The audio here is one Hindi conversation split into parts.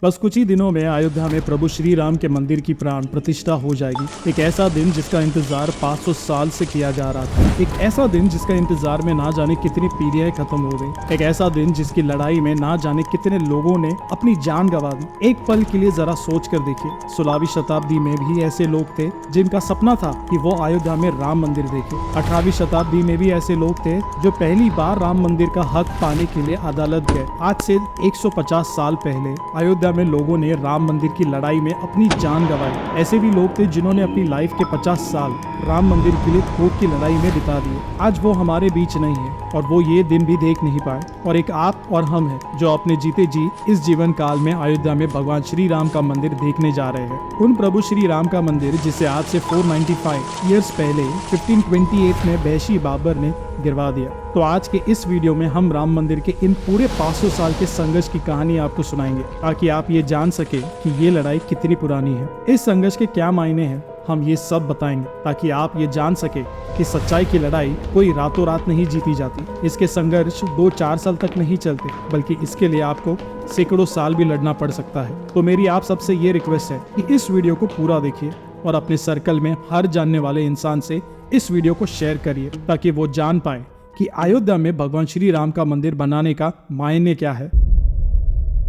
बस कुछ ही दिनों में अयोध्या में प्रभु श्री राम के मंदिर की प्राण प्रतिष्ठा हो जाएगी। एक ऐसा दिन जिसका इंतजार 500 साल से किया जा रहा था। एक ऐसा दिन जिसका इंतजार में ना जाने कितनी पीढ़ियां खत्म हो गई। एक ऐसा दिन जिसकी लड़ाई में ना जाने कितने लोगों ने अपनी जान गंवा दी। एक पल के लिए जरा सोच कर देखिए, 16वीं शताब्दी में भी ऐसे लोग थे जिनका सपना था कि वो अयोध्या में राम मंदिर देखे। 18वीं शताब्दी में भी ऐसे लोग थे जो पहली बार राम मंदिर का हक पाने के लिए अदालत गए। आज से 150 साल पहले अयोध्या में लोगों ने राम मंदिर की लड़ाई में अपनी जान गंवाई। ऐसे भी लोग थे जिन्होंने अपनी लाइफ के 50 साल राम मंदिर के लिए कोर्ट की लड़ाई में बिता दिए। आज वो हमारे बीच नहीं है और वो ये दिन भी देख नहीं पाए। और एक आप और हम हैं जो अपने जीते जी इस जीवन काल में अयोध्या में भगवान श्री राम का मंदिर देखने जा रहे हैं। उन प्रभु श्री राम का मंदिर जिसे आज से 495 ईयर्स पहले 1528 में वहशी बाबर ने गिरवा दिया। तो आज के इस वीडियो में हम राम मंदिर के इन पूरे 500 साल के संघर्ष की कहानी आपको सुनाएंगे, ताकि आप ये जान सके कि ये लड़ाई कितनी पुरानी है, इस संघर्ष के क्या मायने हैं। हम ये सब बताएंगे ताकि आप ये जान सके कि सच्चाई की लड़ाई कोई रातों रात नहीं जीती जाती। इसके संघर्ष 2-4 साल तक नहीं चलते, बल्कि इसके लिए आपको सैकड़ों साल भी लड़ना पड़ सकता है। तो मेरी आप सबसे ये रिक्वेस्ट है कि इस वीडियो को पूरा देखिए और अपने सर्कल में हर जानने वाले इंसान से इस वीडियो को शेयर करिए, ताकि वो जान पाए कि अयोध्या में भगवान श्री राम का मंदिर बनाने का मायने क्या है।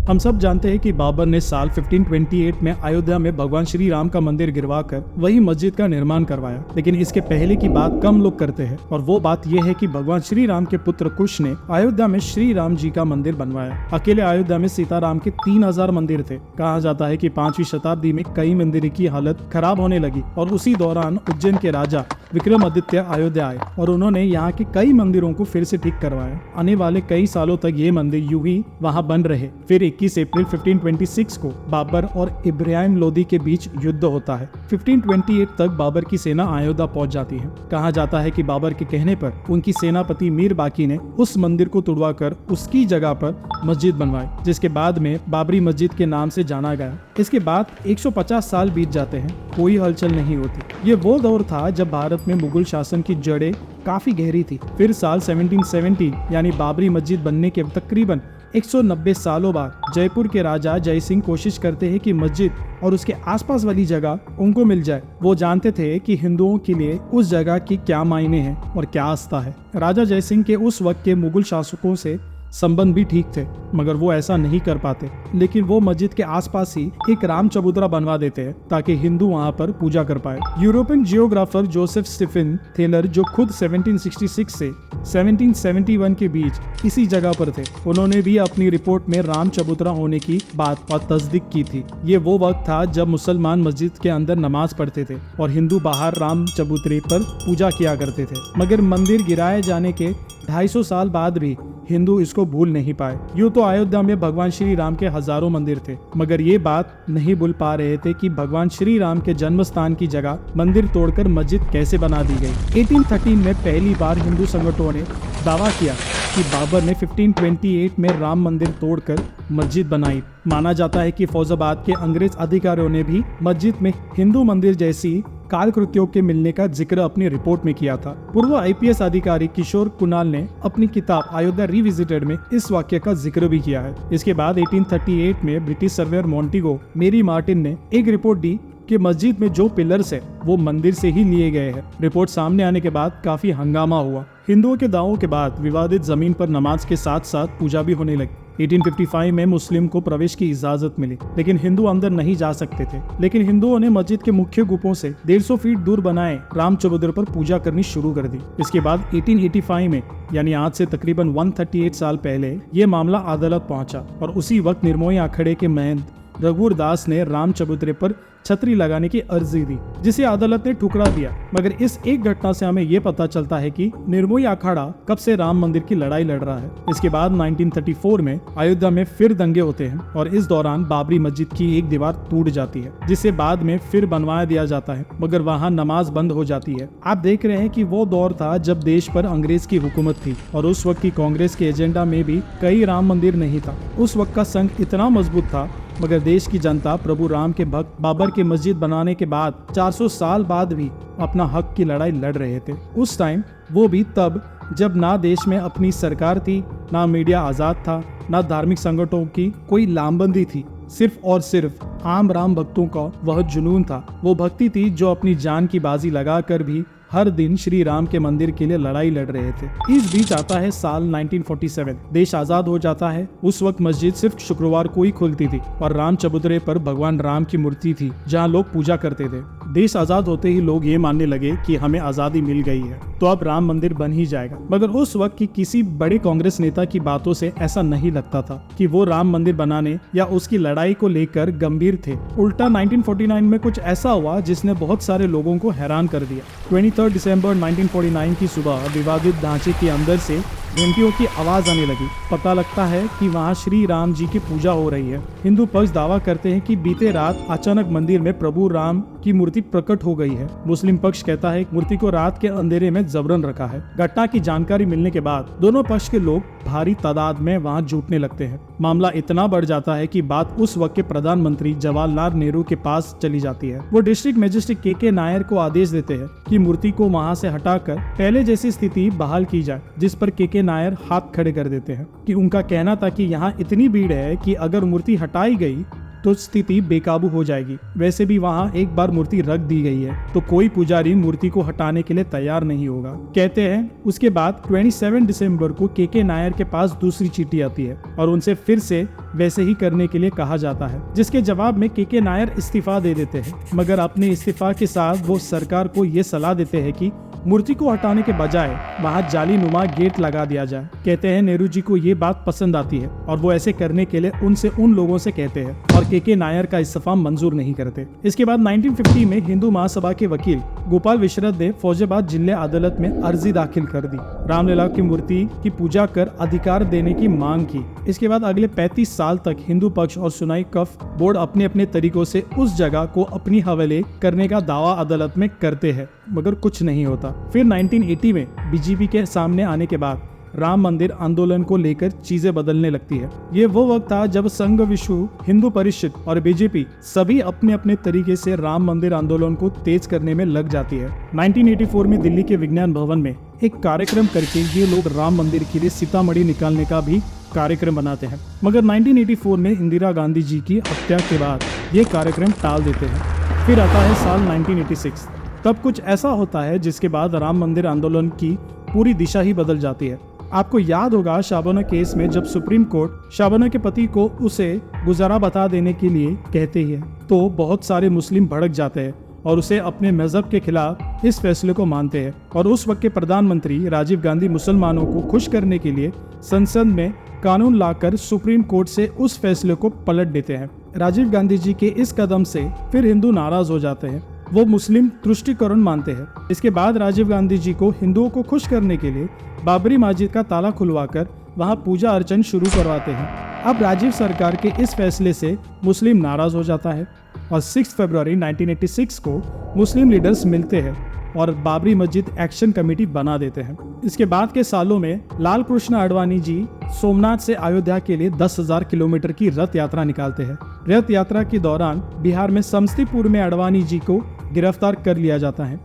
हम सब जानते हैं कि बाबर ने साल 1528 में अयोध्या में भगवान श्री राम का मंदिर गिरवाकर वही मस्जिद का निर्माण करवाया। लेकिन इसके पहले की बात कम लोग करते हैं, और वो बात यह है कि भगवान श्री राम के पुत्र कुश ने अयोध्या में श्री राम जी का मंदिर बनवाया। अकेले अयोध्या में सीताराम के 3000 मंदिर थे। कहा जाता है कि 5वीं शताब्दी में कई मंदिर की हालत खराब होने लगी और उसी दौरान उज्जैन के राजा विक्रमादित्य अयोध्या आए और उन्होंने यहाँ के कई मंदिरों को फिर से ठीक करवाया। आने वाले कई सालों तक ये मंदिर यूं ही वहाँ बन रहे। फिर 21 अप्रैल 1526 को बाबर और इब्राहिम लोदी के बीच युद्ध होता है। 1528 तक बाबर की सेना अयोध्या पहुंच जाती है। कहा जाता है कि बाबर के कहने पर उनकी सेनापति मीर बाकी ने उस मंदिर को तुड़वाकर उसकी जगह पर मस्जिद बनवाई, जिसके बाद में बाबरी मस्जिद के नाम से जाना गया। इसके बाद 150 साल बीत जाते हैं, कोई हलचल नहीं होती। ये वो दौर था जब भारत में मुगल शासन की जड़ें काफी गहरी थी। फिर साल 1770 यानी बाबरी मस्जिद बनने के तकरीबन 190 सालों बाद जयपुर के राजा जय सिंह कोशिश करते हैं कि मस्जिद और उसके आसपास वाली जगह उनको मिल जाए। वो जानते थे कि हिंदुओं के लिए उस जगह की क्या मायने हैं और क्या आस्था है। राजा जय सिंह के उस वक्त के मुगल शासकों से संबंध भी ठीक थे, मगर वो ऐसा नहीं कर पाते। लेकिन वो मस्जिद के आसपास ही एक राम चबूतरा बनवा देते हैं ताकि हिंदू वहाँ पर पूजा कर पाए। European geographer Joseph Stephen Thaler, जो खुद 1766 से 1771 के बीच इसी जगह पर थे, उन्होंने भी अपनी रिपोर्ट में राम चबूतरा होने की बात पर तस्दीक की थी। ये वो वक्त था जब मुसलमान मस्जिद के अंदर नमाज पढ़ते थे और हिंदू बाहर राम चबूतरे पर पूजा किया करते थे। मगर मंदिर गिराए जाने के 250 साल बाद भी हिंदू इसको भूल नहीं पाए। यूँ तो अयोध्या में भगवान श्री राम के हजारों मंदिर थे, मगर ये बात नहीं भूल पा रहे थे कि भगवान श्री राम के जन्म स्थान की जगह मंदिर तोड़कर मस्जिद कैसे बना दी गई। 1813 में पहली बार हिंदू संगठनों ने दावा किया कि बाबर ने 1528 में राम मंदिर तोड़कर मस्जिद बनाई। माना जाता है कि फौजाबाद के अंग्रेज अधिकारियों ने भी मस्जिद में हिंदू मंदिर जैसी काल कृत्यों के मिलने का जिक्र अपनी रिपोर्ट में किया था। पूर्व आईपीएस अधिकारी किशोर कुणाल ने अपनी किताब अयोध्या रिविजिटेड में इस वाक्य का जिक्र भी किया है। इसके बाद 1838 में ब्रिटिश सर्वेयर मॉन्टिगो मेरी मार्टिन ने एक रिपोर्ट दी कि मस्जिद में जो पिलर्स है वो मंदिर से ही लिए गए हैं। रिपोर्ट सामने आने के बाद काफी हंगामा हुआ। हिंदुओं के दावों के बाद विवादित जमीन पर नमाज के साथ साथ पूजा भी होने लगी। 1855 में मुस्लिम को प्रवेश की इजाजत मिली, लेकिन हिंदू अंदर नहीं जा सकते थे। लेकिन हिंदुओं ने मस्जिद के मुख्य गुफों से 150 फीट दूर बनाए राम चबूतरे पर पूजा करनी शुरू कर दी। इसके बाद 1885 में, यानी आज से तकरीबन 138 साल पहले, ये मामला अदालत पहुंचा और उसी वक्त निर्मोही अखाड़े के महंत रघुवर दास ने राम चबूतरे पर छतरी लगाने की अर्जी दी, जिसे अदालत ने ठुकरा दिया। मगर इस एक घटना से हमें ये पता चलता है कि निर्मोही अखाड़ा कब से राम मंदिर की लड़ाई लड़ रहा है। इसके बाद 1934 में अयोध्या में फिर दंगे होते हैं और इस दौरान बाबरी मस्जिद की एक दीवार टूट जाती है, जिसे बाद में फिर बनवाया दिया जाता है, मगर वहाँ नमाज बंद हो जाती है। आप देख रहे हैं कि वो दौर था जब देश पर अंग्रेज की हुकूमत थी और उस वक्त की कांग्रेस के एजेंडा में भी कई राम मंदिर नहीं था। उस वक्त का संघ इतना मजबूत था, मगर देश की जनता प्रभु राम के भक्त बाबर की मस्जिद बनाने के बाद 400 साल बाद भी अपना हक की लड़ाई लड़ रहे थे। उस टाइम, वो भी तब जब ना देश में अपनी सरकार थी, ना मीडिया आजाद था, ना धार्मिक संगठनों की कोई लामबंदी थी। सिर्फ और सिर्फ आम राम भक्तों का वह जुनून था, वो भक्ति थी जो अपनी जान की बाजी लगाकर भी हर दिन श्री राम के मंदिर के लिए लड़ाई लड़ रहे थे। इस बीच आता है साल 1947। देश आजाद हो जाता है। उस वक्त मस्जिद सिर्फ शुक्रवार को ही खुलती थी और राम चबूतरे पर भगवान राम की मूर्ति थी जहां लोग पूजा करते थे। देश आजाद होते ही लोग ये मानने लगे कि हमें आजादी मिल गई है तो अब राम मंदिर बन ही जाएगा। मगर उस वक्त की किसी बड़े कांग्रेस नेता की बातों से ऐसा नहीं लगता था कि वो राम मंदिर बनाने या उसकी लड़ाई को लेकर गंभीर थे। उल्टा 1949 में कुछ ऐसा हुआ जिसने बहुत सारे लोगों को हैरान कर दिया। 23 दिसंबर 1949 की सुबह विवादित ढांचे के अंदर से घंटियों की आवाज आने लगी। पता लगता है कि वहां श्री राम जी की पूजा हो रही है। हिंदू पक्ष दावा करते हैं कि बीते रात अचानक मंदिर में प्रभु राम की मूर्ति प्रकट हो गई है। मुस्लिम पक्ष कहता है मूर्ति को रात के अंधेरे में जबरन रखा है। घटना की जानकारी मिलने के बाद दोनों पक्ष के लोग भारी तादाद में वहां जुटने लगते हैं। मामला इतना बढ़ जाता है कि बात उस वक्त के प्रधानमंत्री जवाहरलाल नेहरू के पास चली जाती है। वो डिस्ट्रिक्ट मजिस्ट्रेट के नायर को आदेश देते हैं कि मूर्ति को वहां से हटाकर पहले जैसी स्थिति बहाल की जाए, जिस पर के नायर हाथ खड़े कर देते हैं कि उनका कहना था कि यहाँ इतनी भीड़ है कि अगर मूर्ति हटाई गई तो स्थिति बेकाबू हो जाएगी। वैसे भी वहाँ एक बार मूर्ति रख दी गई है तो कोई पुजारी मूर्ति को हटाने के लिए तैयार नहीं होगा। कहते हैं उसके बाद 27 दिसंबर को के नायर के पास दूसरी चिट्ठी आती है और उनसे फिर से वैसे ही करने के लिए कहा जाता है, जिसके जवाब में के नायर इस्तीफा दे देते हैं। मगर अपने इस्तीफा के साथ वो सरकार को ये सलाह देते हैं कि मूर्ति को हटाने के बजाय वहां जाली नुमा गेट लगा दिया जाए। कहते हैं नेहरू जी को ये बात पसंद आती है और वो ऐसे करने के लिए उनसे उन लोगों से कहते हैं और के नायर का इस्तीफा मंजूर नहीं करते। इसके बाद 1950 में हिंदू महासभा के वकील गोपाल विशरद ने फौजाबाद जिला अदालत में अर्जी दाखिल कर दी। रामलला की मूर्ति की पूजा कर अधिकार देने की मांग की। इसके बाद अगले 35 साल तक हिंदू पक्ष और सुन्नी वक्फ बोर्ड अपने अपने तरीकों से उस जगह को अपनी हवाले करने का दावा अदालत में करते हैं, मगर कुछ नहीं होता। फिर 1980 में बीजेपी के सामने आने के बाद राम मंदिर आंदोलन को लेकर चीजें बदलने लगती है। ये वो वक्त था जब संघ विश्व हिंदू परिषद और बीजेपी सभी अपने अपने तरीके से राम मंदिर आंदोलन को तेज करने में लग जाती है। 1984 में दिल्ली के विज्ञान भवन में एक कार्यक्रम करके ये लोग राम मंदिर के लिए सीतामढ़ी निकालने का भी कार्यक्रम बनाते हैं, मगर 1984 में इंदिरा गांधी जी की हत्या के बाद ये कार्यक्रम टाल देते हैं। फिर आता है साल 1986। तब कुछ ऐसा होता है जिसके बाद राम मंदिर आंदोलन की पूरी दिशा ही बदल जाती है। आपको याद होगा शाबाना केस में जब सुप्रीम कोर्ट शाबाना के पति को उसे गुजारा बता देने के लिए कहते हैं तो बहुत सारे मुस्लिम भड़क जाते हैं और उसे अपने मजहब के खिलाफ इस फैसले को मानते हैं। और उस वक्त के प्रधानमंत्री राजीव गांधी मुसलमानों को खुश करने के लिए संसद में कानून लाकर सुप्रीम कोर्ट से उस फैसले को पलट देते हैं। राजीव गांधी जी के इस कदम से फिर हिंदू नाराज हो जाते हैं। वो मुस्लिम तुष्टिकरण मानते हैं। इसके बाद राजीव गांधी जी को हिंदुओं को खुश करने के लिए बाबरी मस्जिद का ताला खुलवाकर वहां पूजा अर्चन शुरू करवाते हैं। अब राजीव सरकार के इस फैसले से मुस्लिम नाराज हो जाता है और 6 फरवरी 1986 को मुस्लिम लीडर्स मिलते हैं और बाबरी मस्जिद एक्शन कमेटी बना देते हैं। इसके बाद के सालों में लाल कृष्ण आडवाणी जी सोमनाथ से अयोध्या के लिए 10,000 किलोमीटर की रथ यात्रा निकालते हैं। रथ यात्रा के दौरान बिहार में समस्तीपुर में आडवाणी जी को गिरफ्तार कर लिया जाता है।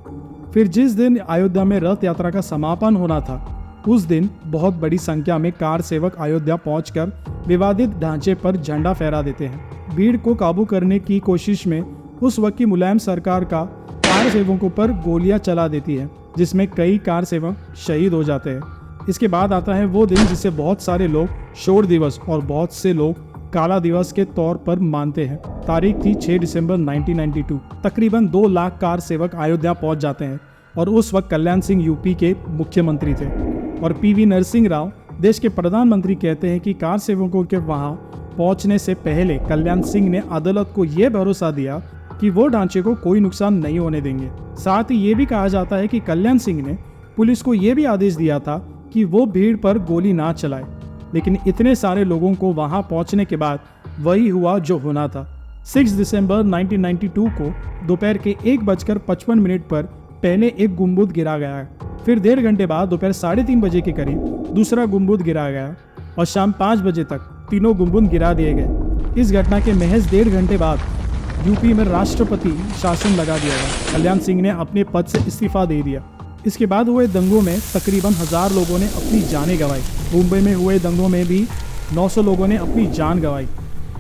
फिर जिस दिन अयोध्या में रथ यात्रा का समापन होना था उस दिन बहुत बड़ी संख्या में कार सेवक अयोध्या पहुंचकर विवादित ढांचे पर झंडा फहरा देते हैं। भीड़ को काबू करने की कोशिश में उस वक्त की मुलायम सरकार का कार सेवकों पर गोलियां चला देती है, जिसमें कई कार सेवक शहीद हो जाते हैं। इसके बाद आता है वो दिन जिसे बहुत सारे लोग शोर दिवस और बहुत से लोग काला दिवस के तौर पर मानते हैं। तारीख थी 6 दिसंबर 1992। तकरीबन 2 लाख कार सेवक अयोध्या पहुंच जाते हैं और उस वक्त कल्याण सिंह यूपी के मुख्यमंत्री थे और पीवी नरसिंह राव देश के प्रधानमंत्री कहते हैं कि कार सेवकों के वहां पहुंचने से पहले कल्याण सिंह ने अदालत को यह भरोसा दिया कि वो ढांचे को कोई नुकसान नहीं होने देंगे। साथ ही ये भी कहा जाता है कि कल्याण सिंह ने पुलिस को यह भी आदेश दिया था कि वो भीड़ पर गोली ना चलाए। लेकिन इतने सारे लोगों को वहां पहुंचने के बाद वही हुआ जो होना था। 6 दिसंबर 1992 को दोपहर के 1:55 पर पहले एक गुम्बद गिरा गया। फिर 1.5 घंटे बाद दोपहर 3:30 बजे के करीब दूसरा गुम्बद गिरा गया और शाम 5 बजे तक तीनों गुम्बद गिरा दिए गए। इस घटना के महज 1.5 घंटे बाद यूपी में राष्ट्रपति शासन लगा दिया गया। कल्याण सिंह ने अपने पद से इस्तीफा दे दिया। इसके बाद हुए दंगों में तकरीबन 1000 लोगों ने अपनी जानें गंवाई। मुंबई में हुए दंगों में भी 900 लोगों ने अपनी जान गंवाई।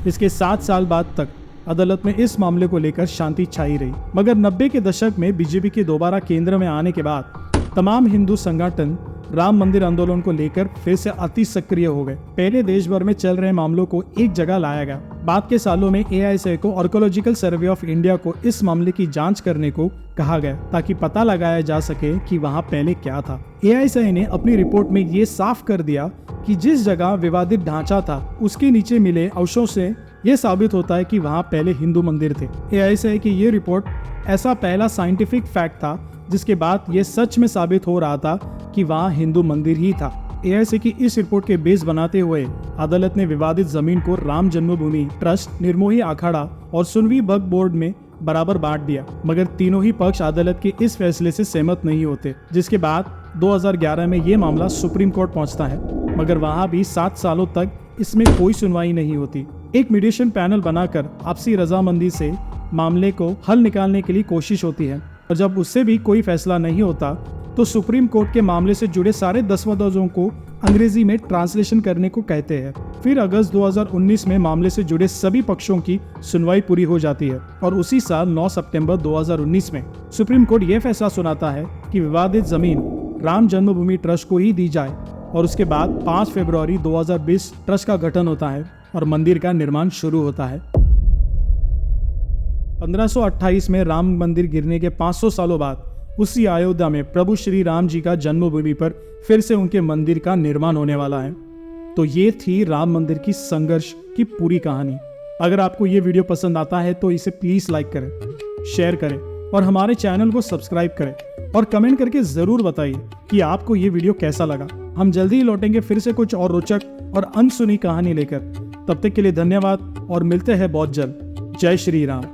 इसके 7 साल बाद तक अदालत में इस मामले को लेकर शांति छाई रही। मगर 90 के दशक में बीजेपी के दोबारा केंद्र में आने के बाद तमाम हिंदू संगठन राम मंदिर आंदोलन को लेकर फिर से अति सक्रिय हो गए। पहले देश भर में चल रहे मामलों को एक जगह लाया गया। बाद के सालों में AISI को आर्कियोलॉजिकल सर्वे ऑफ इंडिया को इस मामले की जांच करने को कहा गया ताकि पता लगाया जा सके कि वहां पहले क्या था। AISI ने अपनी रिपोर्ट में ये साफ कर दिया कि जिस जगह विवादित ढांचा था उसके नीचे मिले अवशेषों से यह साबित होता है कि वहां पहले हिंदू मंदिर थे। AISI की ये रिपोर्ट ऐसा पहला साइंटिफिक फैक्ट था जिसके बाद ये सच में साबित हो रहा था कि वहां हिंदू मंदिर ही था। AISI की इस रिपोर्ट के बेस बनाते हुए अदालत ने विवादित जमीन को राम जन्मभूमि ट्रस्ट, निर्मोही अखाड़ा और सुन्नी वक्फ बोर्ड में बराबर बांट दिया। मगर तीनों ही पक्ष अदालत के इस फैसले से सहमत नहीं होते, जिसके बाद 2011 में ये मामला सुप्रीम कोर्ट पहुंचता है। मगर वहां भी 7 सालों तक इसमें कोई सुनवाई नहीं होती। एक मीडिएशन पैनल बनाकर आपसी रजामंदी से मामले को हल निकालने के लिए कोशिश होती है और जब उससे भी कोई फैसला नहीं होता तो सुप्रीम कोर्ट के मामले से जुड़े सारे दस्तावेजों को अंग्रेजी में ट्रांसलेशन करने को कहते हैं। फिर अगस्त 2019 में मामले से जुड़े सभी पक्षों की सुनवाई पूरी हो जाती है और उसी साल 9 सितंबर 2019 में सुप्रीम कोर्ट यह फैसला सुनाता है कि विवादित जमीन राम जन्मभूमि ट्रस्ट को ही दी जाए और उसके बाद 5 फरवरी 2020 ट्रस्ट का गठन होता है और मंदिर का निर्माण शुरू होता है। 1528 में राम मंदिर गिरने के 500 सालों बाद उसी अयोध्या में प्रभु श्री राम जी का जन्मभूमि पर फिर से उनके मंदिर का निर्माण होने वाला है। तो ये थी राम मंदिर की संघर्ष की पूरी कहानी। अगर आपको ये वीडियो पसंद आता है तो इसे प्लीज लाइक करें, शेयर करें और हमारे चैनल को सब्सक्राइब करें और कमेंट करके जरूर बताइए कि आपको ये वीडियो कैसा लगा। हम जल्दी ही लौटेंगे फिर से कुछ और रोचक और अनसुनी कहानी लेकर। तब तक के लिए धन्यवाद और मिलते हैं बहुत जल्द। जय श्री राम।